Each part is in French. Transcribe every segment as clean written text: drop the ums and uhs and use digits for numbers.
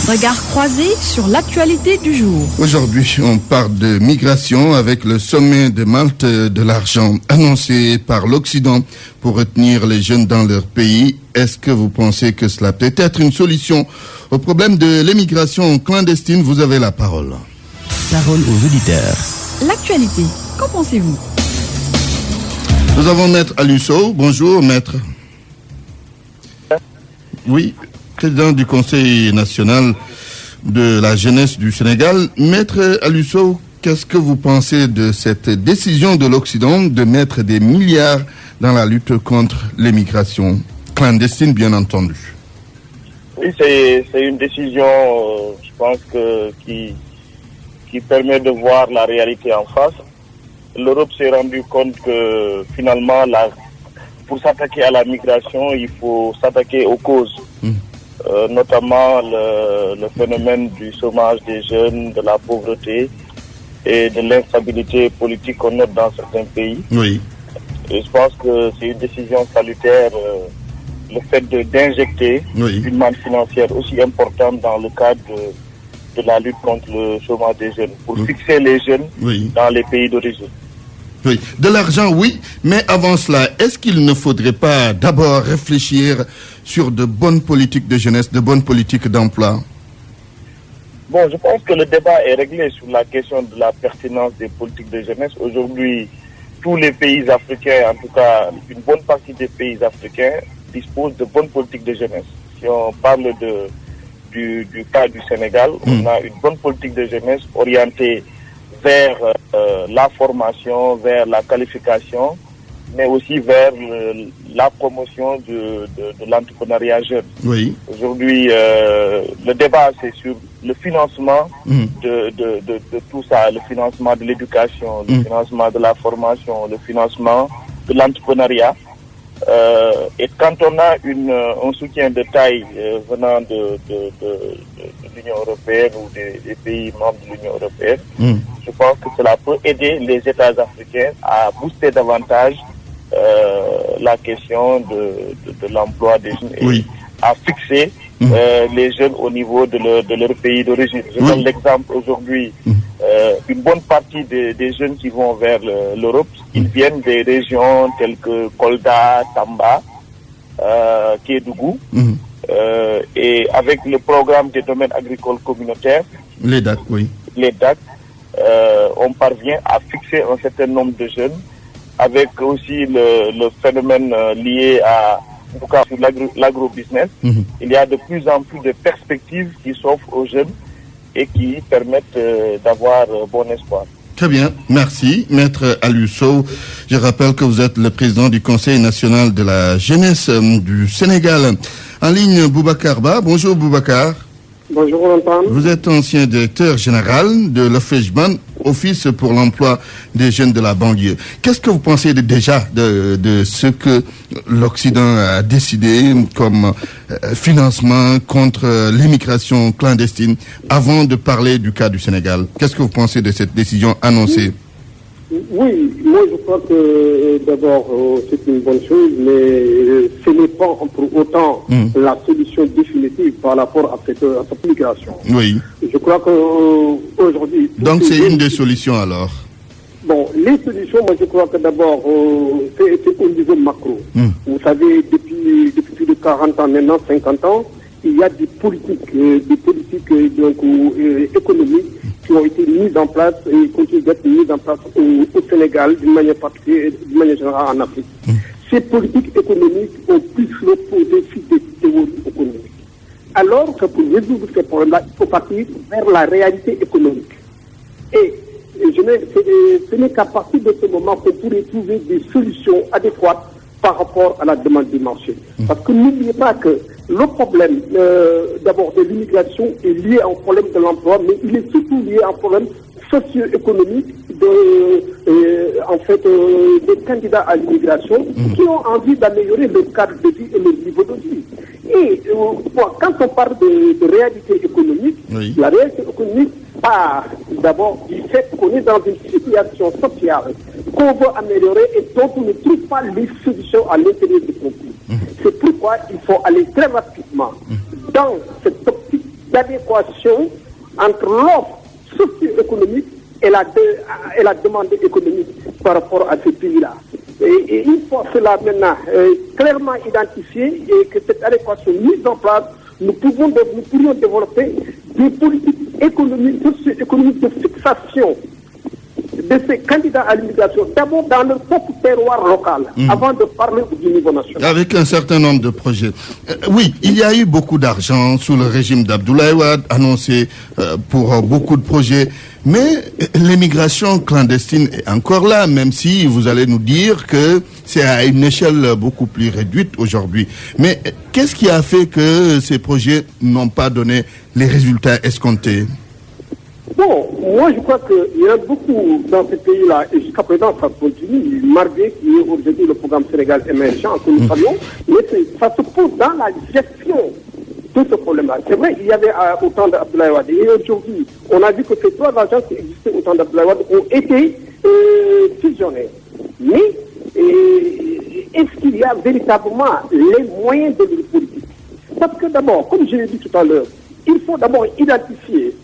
Regard croisé sur l'actualité du jour. Aujourd'hui, on parle de migration avec le sommet de Malte de l'argent annoncé par l'Occident pour retenir les jeunes dans leur pays. Est-ce que vous pensez que cela peut être une solution au problème de l'émigration clandestine? Vous avez la parole. Parole aux auditeurs. L'actualité, qu'en pensez-vous? Nous avons Maître Alusso. Bonjour, Maître. Oui, président du Conseil national de la jeunesse du Sénégal. Maître Alusso, qu'est-ce que vous pensez de cette décision de l'Occident de mettre des milliards dans la lutte contre l'émigration clandestine, bien entendu? Oui, c'est une décision, je pense, qui permet de voir la réalité en face. L'Europe s'est rendue compte que finalement, pour s'attaquer à la migration, il faut s'attaquer aux causes, notamment le phénomène du chômage des jeunes, de la pauvreté et de l'instabilité politique qu'on note dans certains pays. Oui. Et je pense que c'est une décision salutaire, le fait d'injecter une manne financière aussi importante dans le cadre de la lutte contre le chômage des jeunes, pour fixer les jeunes dans les pays d'origine. Oui, de l'argent, oui, mais avant cela, est-ce qu'il ne faudrait pas d'abord réfléchir sur de bonnes politiques de jeunesse, de bonnes politiques d'emploi? Bon, je pense que le débat est réglé sur la question de la pertinence des politiques de jeunesse. Aujourd'hui, tous les pays africains, en tout cas une bonne partie des pays africains, disposent de bonnes politiques de jeunesse. Si on parle du cas du Sénégal, on a une bonne politique de jeunesse orientée vers la formation, vers la qualification, mais aussi vers la promotion de l'entrepreneuriat jeune. Oui. Aujourd'hui, le débat, c'est sur le financement de tout ça, le financement de l'éducation, le financement de la formation, le financement de l'entrepreneuriat. Et quand on a un soutien de taille venant de l'Union européenne ou des pays membres de l'Union européenne, je pense que cela peut aider les États africains à booster davantage la question de l'emploi des jeunes et à fixer les jeunes au niveau de leur pays d'origine. Je donne l'exemple aujourd'hui, une bonne partie des jeunes qui vont vers l'Europe, ils viennent des régions telles que Kolda, Tamba, Kédougou, et avec le programme des domaines agricoles communautaires, les DAC, on parvient à fixer un certain nombre de jeunes, avec aussi le phénomène lié à, en tout cas sur l'agro-business. Il y a de plus en plus de perspectives qui s'offrent aux jeunes et qui permettent d'avoir bon espoir. Très bien, merci. Maître Alusso, je rappelle que vous êtes le président du Conseil national de la jeunesse du Sénégal. En ligne, Boubacar Ba. Bonjour Boubacar. Bonjour Antoine. Vous êtes ancien directeur général de l'OFEJBAN, Office pour l'emploi des jeunes de la banlieue. Qu'est-ce que vous pensez déjà de ce que l'Occident a décidé comme financement contre l'immigration clandestine avant de parler du cas du Sénégal? Qu'est-ce que vous pensez de cette décision annoncée? Oui, moi je crois que d'abord c'est une bonne chose, mais ce n'est pas pour autant la solution définitive par rapport à cette migration. Oui. Je crois qu'aujourd'hui... Donc c'est une des solutions alors? Bon, les solutions, moi je crois que d'abord c'est au niveau macro. Vous savez, depuis plus de 40 ans maintenant, 50 ans, il y a des politiques économiques qui ont été mises en place et continuent d'être mises en place au Sénégal, d'une manière particulière, d'une manière générale en Afrique. Ces politiques économiques ont plus reposé sur des théories économiques. Alors que pour résoudre ces problèmes-là, il faut partir vers la réalité économique. Et ce n'est qu'à partir de ce moment qu'on pourrait trouver des solutions adéquates par rapport à la demande du marché. Parce que n'oubliez pas que le problème d'abord de l'immigration est lié à un problème de l'emploi, mais il est surtout lié à un problème socio-économique des candidats à l'immigration qui ont envie d'améliorer leur cadre de vie et leur niveau de vie. Et quand on parle de réalité économique, la réalité économique part d'abord du fait qu'on est dans une situation sociale qu'on veut améliorer et dont on ne trouve pas les solutions à l'intérieur du conflit. C'est pourquoi il faut aller très rapidement dans cette optique d'adéquation entre l'offre socio-économique et la demande économique par rapport à ces pays-là. Et il faut cela maintenant clairement identifier et que cette adéquation mise en place, nous pourrions développer des politiques économiques, socio-économiques de fixation de ces candidats à l'immigration, d'abord dans leur propre terroir local, avant de parler du niveau national. Avec un certain nombre de projets. Oui, il y a eu beaucoup d'argent sous le régime d'Abdoulaye Wade, annoncé pour beaucoup de projets, mais l'immigration clandestine est encore là, même si vous allez nous dire que c'est à une échelle beaucoup plus réduite aujourd'hui. Mais qu'est-ce qui a fait que ces projets n'ont pas donné les résultats escomptés? Bon, moi je crois qu'il y en a beaucoup dans ces pays-là, et jusqu'à présent ça continue. Marguerite, qui est aujourd'hui le programme Sénégal émergent, que nous savions, mais ça se pose dans la gestion de ce problème-là. C'est vrai, il y avait autant d'Abdoulaye Wade, et aujourd'hui, on a vu que ces trois agences qui existaient autant d'Abdoulaye Wade ont été fusionnées. Mais est-ce qu'il y a véritablement les moyens de leur politique? Parce que d'abord, comme je l'ai dit tout à l'heure, il faut d'abord identifier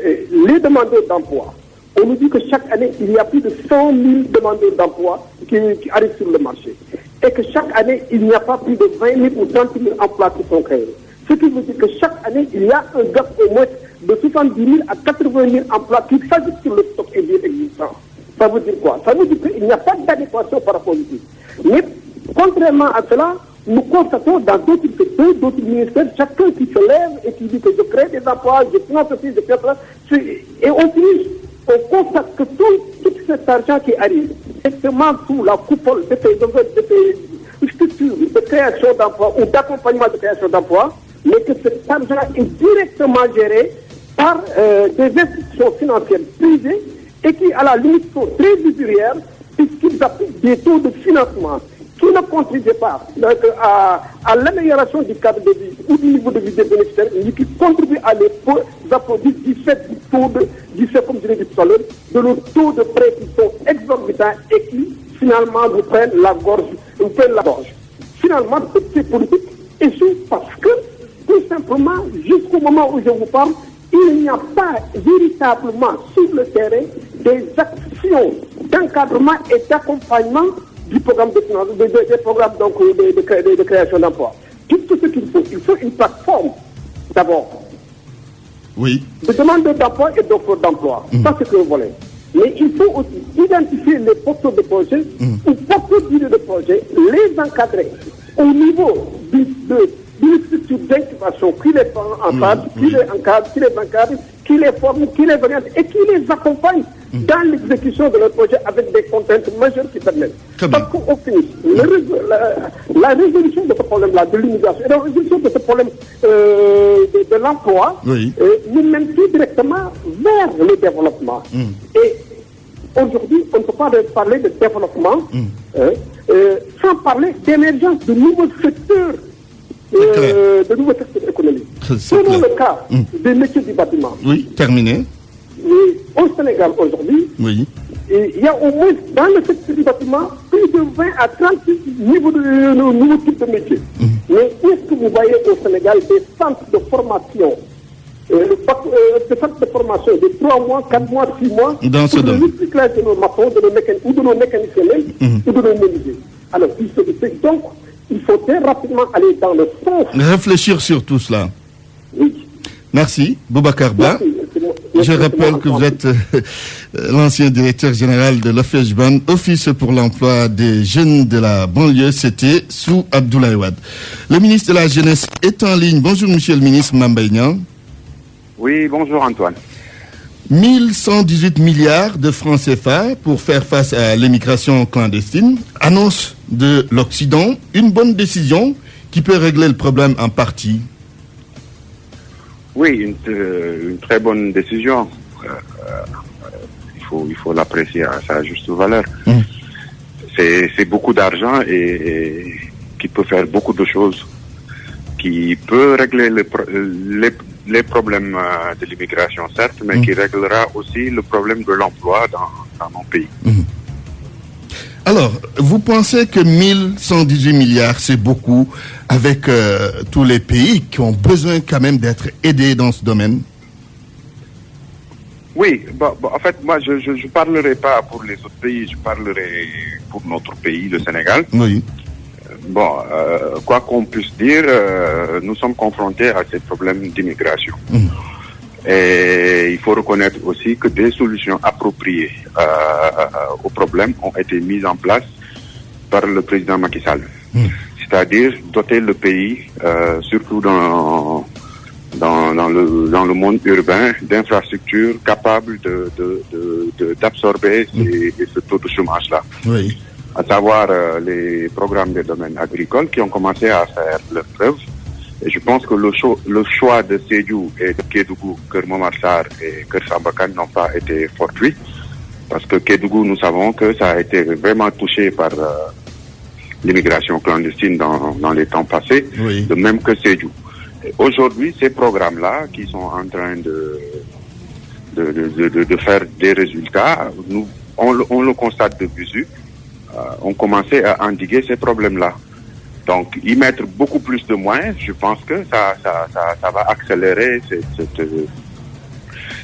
les demandeurs d'emploi. On nous dit que chaque année, il y a plus de 100 000 demandeurs d'emploi qui arrivent sur le marché. Et que chaque année, il n'y a pas plus de 20 000 ou 30 000 emplois qui sont créés. Ce qui veut dire que chaque année, il y a un gap au moins de 70 000 à 80 000 emplois qui s'ajoutent sur le stock existant. Ça veut dire quoi? Ça veut dire qu'il n'y a pas d'adéquation par rapport au pays. Mais contrairement à cela, nous constatons dans d'autres secteurs, d'autres ministères, chacun qui se lève et qui dit que je crée des emplois, je finance aussi, je fais ça. Et on constate que tout cet argent qui arrive, exactement sous la coupole de ces structures de création d'emplois ou d'accompagnement de création d'emplois, mais que cet argent est directement géré par des institutions financières privées et qui, à la limite, sont très usurières puisqu'ils appliquent des taux de financement qui ne contribuent pas à l'amélioration du cadre de vie ou du niveau de vie des bénéficiaires, mais qui contribuent à les applaudir du fait comme je l'ai dit tout à l'heure, de nos taux de prêt qui sont exorbitants et qui, finalement, nous prennent la gorge. Finalement, toutes ces politiques échouent parce que, tout simplement, jusqu'au moment où je vous parle, il n'y a pas véritablement sur le terrain des actions d'encadrement et d'accompagnement du programme de finance, des programmes donc, de création d'emplois. Tout ce qu'il faut une plateforme d'abord. Oui. De demandeurs d'emploi et d'offres d'emploi. Ça, c'est un volet. Mais il faut aussi identifier les porteurs de projets ou porteurs de projets, les encadrer au niveau d'une structure d'incubation qui les prend en charge, qui les encadre, qui les forme, qui les oriente et qui les accompagne dans l'exécution de leur projet avec des contraintes majeures qui permettent. Parce qu'au final, la résolution de ce problème-là, de l'immigration, et la résolution de ce problème de l'emploi, nous mène tout directement vers le développement. Et aujourd'hui, on ne peut pas parler de développement sans parler d'émergence de nouveaux secteurs. De nouveaux secteurs économiques. Prenons le cas des métiers du bâtiment. Oui, terminé. Au Sénégal aujourd'hui, il y a au moins dans le secteur du bâtiment plus de 20 à 30 nouveaux types de métiers. Mais est-ce que vous voyez au Sénégal des centres de formation, des centres de formation de 3 mois, 4 mois, 6 mois, dans ce domaine, de recyclage de nos maçons, ou de nos mécaniciens même, ou de nos menuisiers. Alors, donc, il faut très rapidement aller dans le sens. Réfléchir sur tout cela. Oui. Merci, Boubacar Ba. Je rappelle que vous êtes l'ancien directeur général de l'OFEJBAN, Office pour l'emploi des jeunes de la banlieue, c'était sous Abdoulaye Wade. Le ministre de la Jeunesse est en ligne. Bonjour, monsieur le ministre Mambaïnian. Oui, bonjour Antoine. 1118 milliards de francs CFA pour faire face à l'immigration clandestine. Annonce de l'Occident, une bonne décision qui peut régler le problème en partie. Oui, une très bonne décision. Il faut l'apprécier à sa juste valeur. C'est beaucoup d'argent et qui peut faire beaucoup de choses, qui peut régler les problèmes de l'immigration, certes, mais qui réglera aussi le problème de l'emploi dans mon pays. Alors, vous pensez que 1118 milliards, c'est beaucoup avec tous les pays qui ont besoin quand même d'être aidés dans ce domaine? Oui, en fait, moi, je ne parlerai pas pour les autres pays, je parlerai pour notre pays, le Sénégal. Oui. Quoi qu'on puisse dire, nous sommes confrontés à ces problèmes d'immigration. Et il faut reconnaître aussi que des solutions appropriées aux problèmes ont été mises en place par le président Macky Sall. C'est-à-dire doter le pays, surtout dans le monde urbain, d'infrastructures capables d'absorber ce taux de chômage-là. Oui. À savoir les programmes des domaines agricoles qui ont commencé à faire leur preuve. Et je pense que le choix de Sédhiou et de Kédougou, Keur Momar Sarr et Keur Sambakane n'ont pas été fortuits. Parce que Kédougou, nous savons que ça a été vraiment touché par l'immigration clandestine dans les temps passés, Oui. de même que Sédhiou. Aujourd'hui, ces programmes-là qui sont en train de faire des résultats, on le constate de visu, ont commencé à endiguer ces problèmes-là. Donc, y mettre beaucoup plus de moyens, je pense que ça va accélérer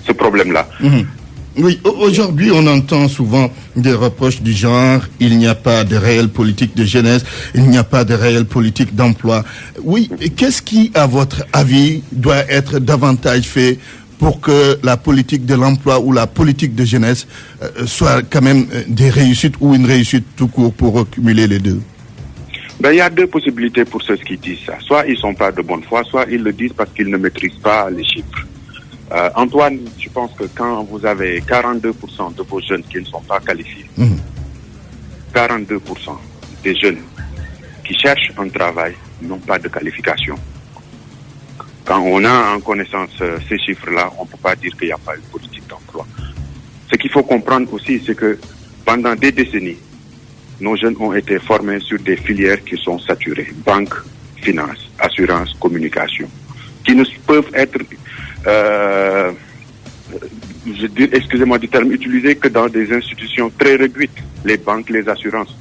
ce problème-là. Oui, aujourd'hui, on entend souvent des reproches du genre, il n'y a pas de réelle politique de jeunesse, il n'y a pas de réelle politique d'emploi. Oui, qu'est-ce qui, à votre avis, doit être davantage fait pour que la politique de l'emploi ou la politique de jeunesse soit quand même des réussites ou une réussite tout court pour cumuler les deux? Il y a deux possibilités pour ceux qui disent ça. Soit ils ne sont pas de bonne foi, soit ils le disent parce qu'ils ne maîtrisent pas les chiffres. Antoine, je pense que quand vous avez 42% de vos jeunes qui ne sont pas qualifiés, 42% des jeunes qui cherchent un travail n'ont pas de qualification. Quand on a en connaissance ces chiffres-là, on ne peut pas dire qu'il n'y a pas une politique d'emploi. Ce qu'il faut comprendre aussi, c'est que pendant des décennies, nos jeunes ont été formés sur des filières qui sont saturées. Banque, finance, assurance, communication. Qui ne peuvent être, excusez-moi du terme utilisé, que dans des institutions très réduites. Les banques, les assurances.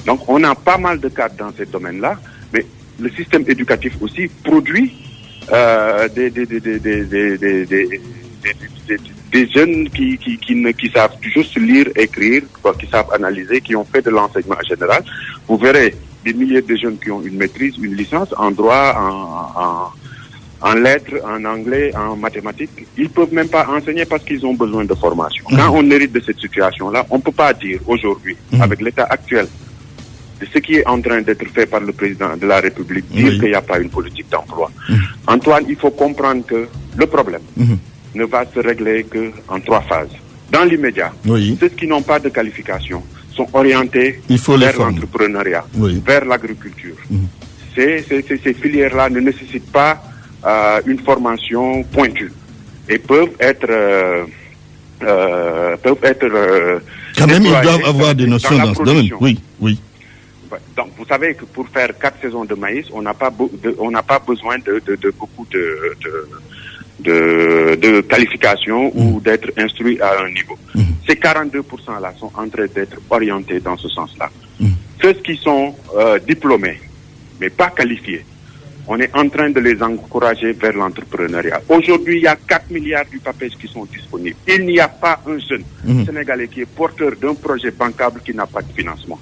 Donc on a pas mal de cadres dans ces domaines-là, mais le système éducatif aussi produit des jeunes qui savent juste lire, écrire, qui savent analyser, qui ont fait de l'enseignement général. Vous verrez des milliers de jeunes qui ont une maîtrise, une licence en droit, en lettres, en anglais, en mathématiques. Ils ne peuvent même pas enseigner parce qu'ils ont besoin de formation. Quand on hérite de cette situation-là, on ne peut pas dire aujourd'hui, avec l'état actuel, de ce qui est en train d'être fait par le président de la République, dire qu'il n'y a pas une politique d'emploi. Antoine, il faut comprendre que le problème ne va se régler qu'en 3 phases. Dans l'immédiat, ceux qui n'ont pas de qualification sont orientés vers l'entrepreneuriat, vers l'agriculture. Ces filières-là ne nécessitent pas une formation pointue et peuvent être quand même, ils doivent avoir des notions dans ce domaine. Oui. Donc, vous savez que pour faire 4 saisons de maïs, on n'a pas besoin de beaucoup de qualification ou d'être instruit à un niveau. Ces 42%-là sont en train d'être orientés dans ce sens-là. Ceux qui sont diplômés, mais pas qualifiés, on est en train de les encourager vers l'entrepreneuriat. Aujourd'hui, il y a 4 milliards du PAPEJ qui sont disponibles. Il n'y a pas un jeune Sénégalais qui est porteur d'un projet bancable qui n'a pas de financement.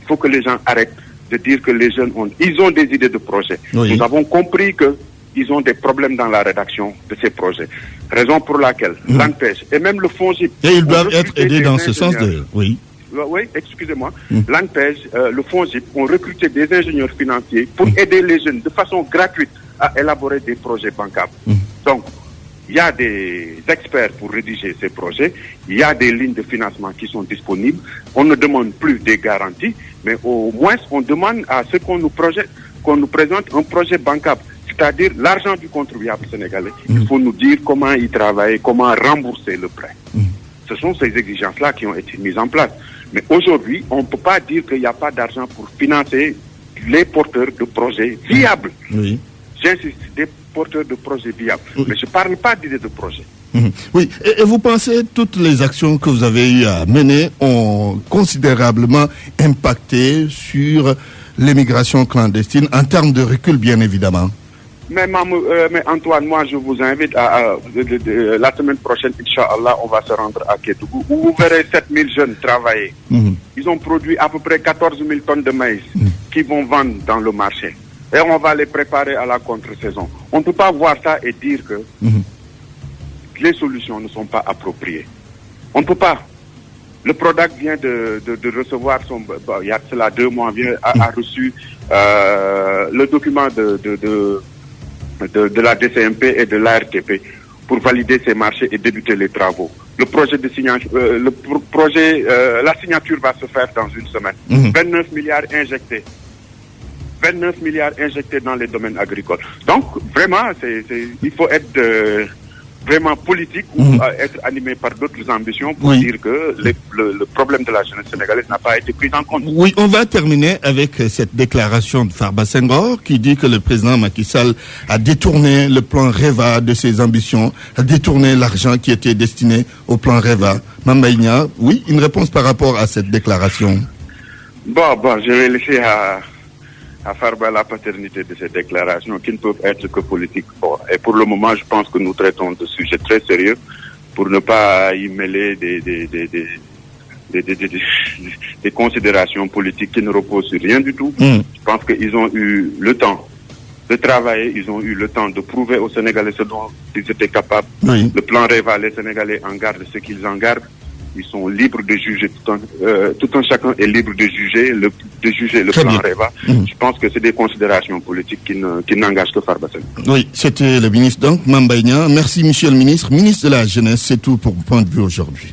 Il faut que les gens arrêtent de dire que les jeunes ont des idées de projet. Nous avons compris qu'ils ont des problèmes dans la rédaction de ces projets. Raison pour laquelle l'ANPEJ et même le FONGIP... Et ils doivent être aidés dans ce sens de... Oui, excusez-moi. L'ANPEJ, le FONGIP ont recruté des ingénieurs financiers pour aider les jeunes de façon gratuite à élaborer des projets bancables. Donc, il y a des experts pour rédiger ces projets, il y a des lignes de financement qui sont disponibles. On ne demande plus des garanties, mais au moins on demande à ce qu'on nous présente un projet bancable, c'est-à-dire l'argent du contribuable sénégalais. Il faut nous dire comment y travailler, comment rembourser le prêt. Ce sont ces exigences-là qui ont été mises en place. Mais aujourd'hui, on ne peut pas dire qu'il n'y a pas d'argent pour financer les porteurs de projets viables. J'insiste, des porteurs de projets viables. Mais je ne parle pas d'idées de projet. Oui, et vous pensez que toutes les actions que vous avez eu à mener ont considérablement impacté sur l'émigration clandestine, en termes de recul, bien évidemment? Mais Antoine, moi je vous invite la semaine prochaine, Inch'Allah, on va se rendre à Kédougou, où vous verrez 7000 jeunes travailler. Ils ont produit à peu près 14 000 tonnes de maïs qu'ils vont vendre dans le marché. Et on va les préparer à la contre-saison. On ne peut pas voir ça et dire que les solutions ne sont pas appropriées. On ne peut pas. Le Prodac vient de recevoir il y a cela 2 mois, a reçu le document de la DCMP et de l'ARTP pour valider ces marchés et débuter les travaux. Le projet de signature, la signature va se faire dans une semaine. 29 milliards injectés. 29 milliards injectés dans les domaines agricoles. Donc, vraiment, il faut être vraiment politique ou être animé par d'autres ambitions pour dire que le problème de la jeunesse sénégalaise n'a pas été pris en compte. Oui, on va terminer avec cette déclaration de Farba Senghor qui dit que le président Macky Sall a détourné le plan REVA de ses ambitions, a détourné l'argent qui était destiné au plan REVA. Mame Mbaye Niang, oui, une réponse par rapport à cette déclaration? Bon, je vais laisser à Farba la paternité de ces déclarations qui ne peuvent être que politiques. Bon, et pour le moment, je pense que nous traitons de sujets très sérieux pour ne pas y mêler des considérations politiques qui ne reposent sur rien du tout. Je pense qu'ils ont eu le temps de travailler, ils ont eu le temps de prouver aux Sénégalais ce dont ils étaient capables. Le plan REVA, les Sénégalais en gardent ce qu'ils en gardent. Ils sont libres de juger, tout un chacun est libre de juger le plan REVA. Je pense que c'est des considérations politiques qui n'engagent que Farba Senghor. Oui, c'était le ministre donc, Mame Mbaye Niang. Merci, monsieur le ministre. Ministre de la Jeunesse, c'est tout pour Point de vue aujourd'hui.